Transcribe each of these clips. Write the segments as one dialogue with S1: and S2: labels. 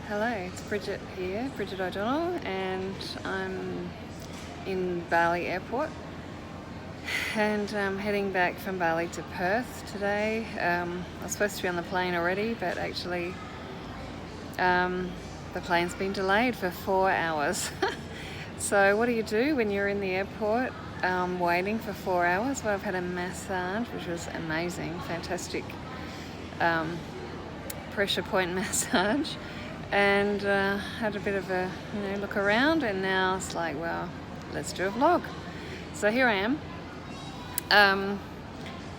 S1: Hello, it's Bridget here, Bridget O'Donnell, and I'm in Bali Airport and I'm heading back from Bali to Perth today. I was supposed to be on the plane already, but actually the plane's been delayed for 4 hours. So what do you do when you're in the airport waiting for 4 hours? Well, I've had a massage, which was amazing, fantastic pressure point massage. And had a bit of a look around, and now it's like, well, let's do a vlog. So here I am,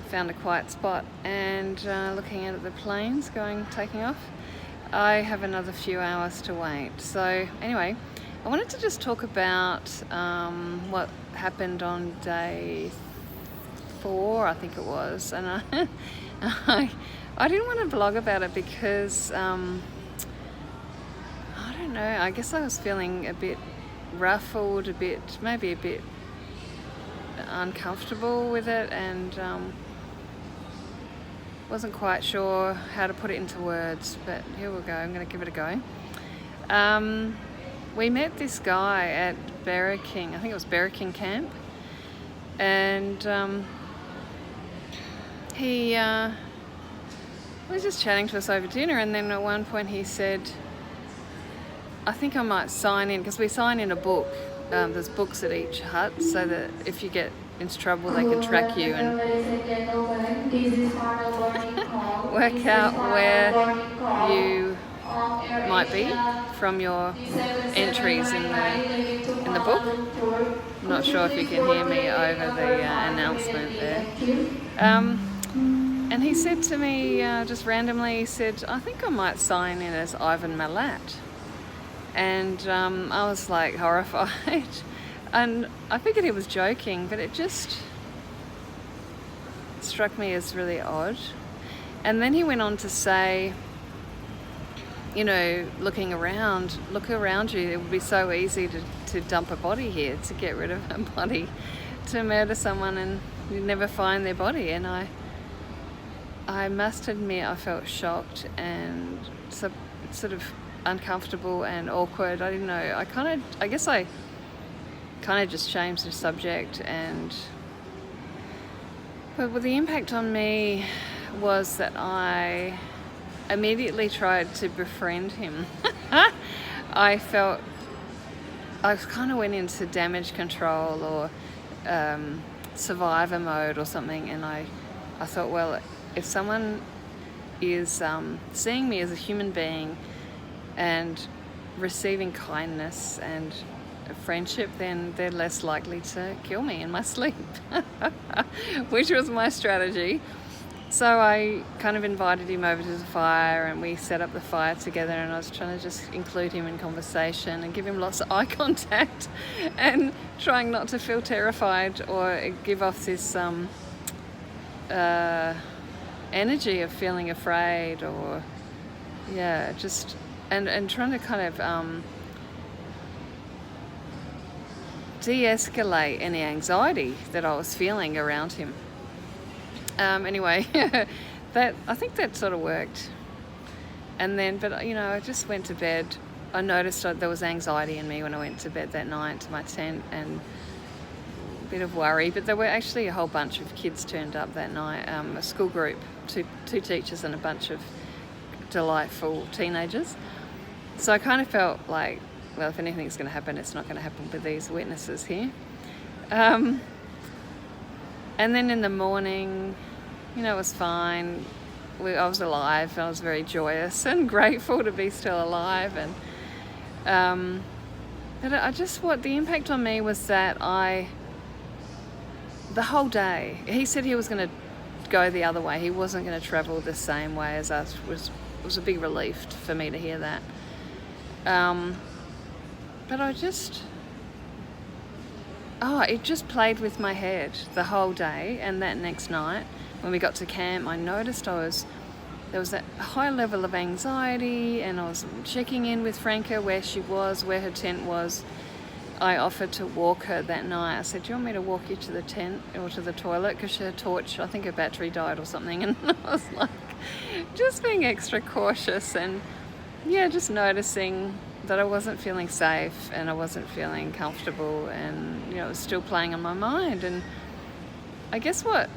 S1: found a quiet spot and looking at the planes taking off. I have another few hours to wait. So anyway, I wanted to just talk about what happened on day 4, I think it was, and I didn't want to vlog about it because I don't know, I guess I was feeling a bit ruffled, maybe a bit uncomfortable with it, and wasn't quite sure how to put it into words, but here we go, I'm going to give it a go. We met this guy at King, I think it was King camp, and he was just chatting to us over dinner, and then at one point he said, I think I might sign in, because we sign in a book. There's books at each hut, so that if you get into trouble they can track you and work out where you might be from your entries in the book. I'm not sure if you can hear me over the announcement there. And he said to me, just randomly, he said, I think I might sign in as Ivan Malat. And I was like horrified, and I figured he was joking, but it just struck me as really odd. And then he went on to say, look around you, it would be so easy to dump a body here, to get rid of a body, to murder someone, and you never find their body. And I must admit I felt shocked and sort of uncomfortable and awkward. I didn't know. I guess I kind of just changed the subject, but the impact on me was that I immediately tried to befriend him. I kind of went into damage control or survivor mode or something, and I thought, well, if someone is seeing me as a human being and receiving kindness and friendship, then they're less likely to kill me in my sleep, which was my strategy. So I kind of invited him over to the fire, and we set up the fire together, and I was trying to just include him in conversation and give him lots of eye contact and trying not to feel terrified or give off this energy of feeling afraid, or just and trying to kind of de-escalate any anxiety that I was feeling around him. Anyway, I think that sort of worked. And then, but I just went to bed. I noticed there was anxiety in me when I went to bed that night to my tent, and a bit of worry. But there were actually a whole bunch of kids turned up that night, a school group, two teachers and a bunch of delightful teenagers. So I kind of felt like, well, if anything's going to happen, it's not going to happen with these witnesses here. And then in the morning, it was fine. I was alive. I was very joyous and grateful to be still alive. And but what the impact on me was that the whole day, he said he was going to go the other way. He wasn't going to travel the same way as us. It was a big relief for me to hear that. But it just played with my head the whole day. And that next night, when we got to camp, I noticed there was that high level of anxiety, and I was checking in with Franca where she was, where her tent was. I offered to walk her that night. I said, do you want me to walk you to the tent or to the toilet? Because her torch, I think her battery died or something. And I was like, just being extra cautious. And yeah, just noticing that I wasn't feeling safe and I wasn't feeling comfortable, and it was still playing on my mind. And I guess what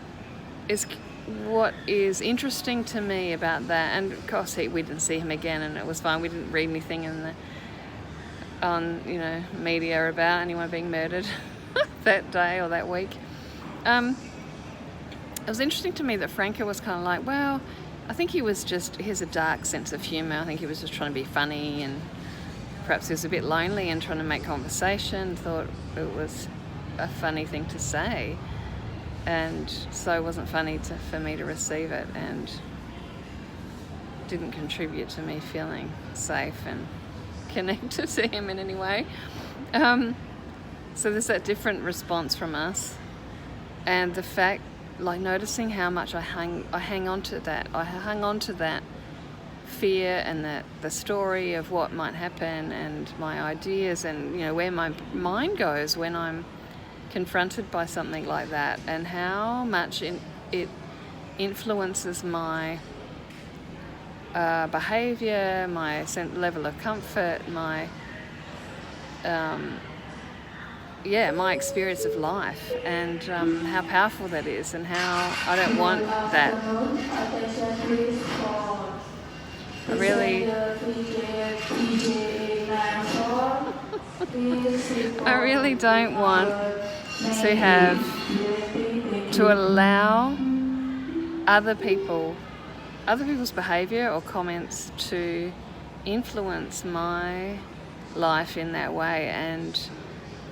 S1: is interesting to me about that, and of course we didn't see him again, and it was fine. We didn't read anything on media about anyone being murdered that day or that week. It was interesting to me that Franco was kind of like, well, I think he has a dark sense of humour. I think he was just trying to be funny, and perhaps he was a bit lonely and trying to make conversation, thought it was a funny thing to say, and so it wasn't funny for me to receive it, and didn't contribute to me feeling safe and connected to him in any way. So there's that different response from us, and the fact, like, noticing how much I hang on to that. I hung on to that fear and the story of what might happen, and my ideas, and where my mind goes when I'm confronted by something like that, and how much it influences my behaviour, my level of comfort, my my experience of life, and how powerful that is, and how I don't want that. I really don't want to allow other people's behaviour or comments to influence my life in that way and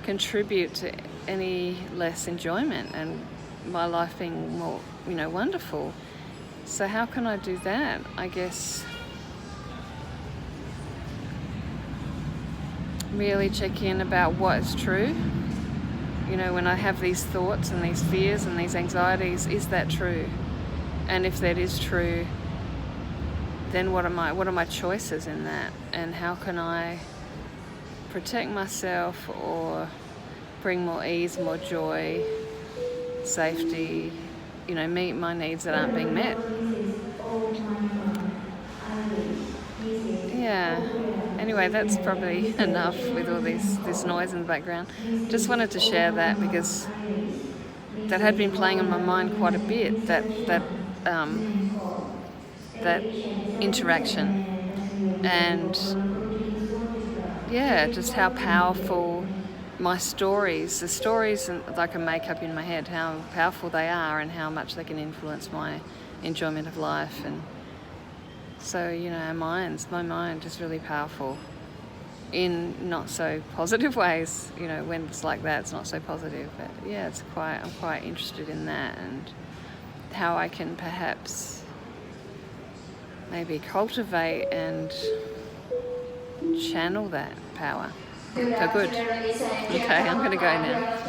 S1: contribute to any less enjoyment and my life being more, wonderful. So how can I do that? I guess really check in about what is true. When I have these thoughts and these fears and these anxieties, is that true? And if that is true, then what are my choices in that? And how can I protect myself or bring more ease, more joy, safety, meet my needs that aren't being met? Yeah. Anyway, that's probably enough with all this noise in the background. Just wanted to share that because that had been playing on my mind quite a bit, that interaction. And yeah, just how powerful the stories that I can make up in my head, how powerful they are and how much they can influence my enjoyment of life. And so, my mind is really powerful in not so positive ways. When it's like that, it's not so positive. But yeah, I'm quite interested in that, and how I can perhaps maybe cultivate and channel that power for good. Okay, I'm going to go now.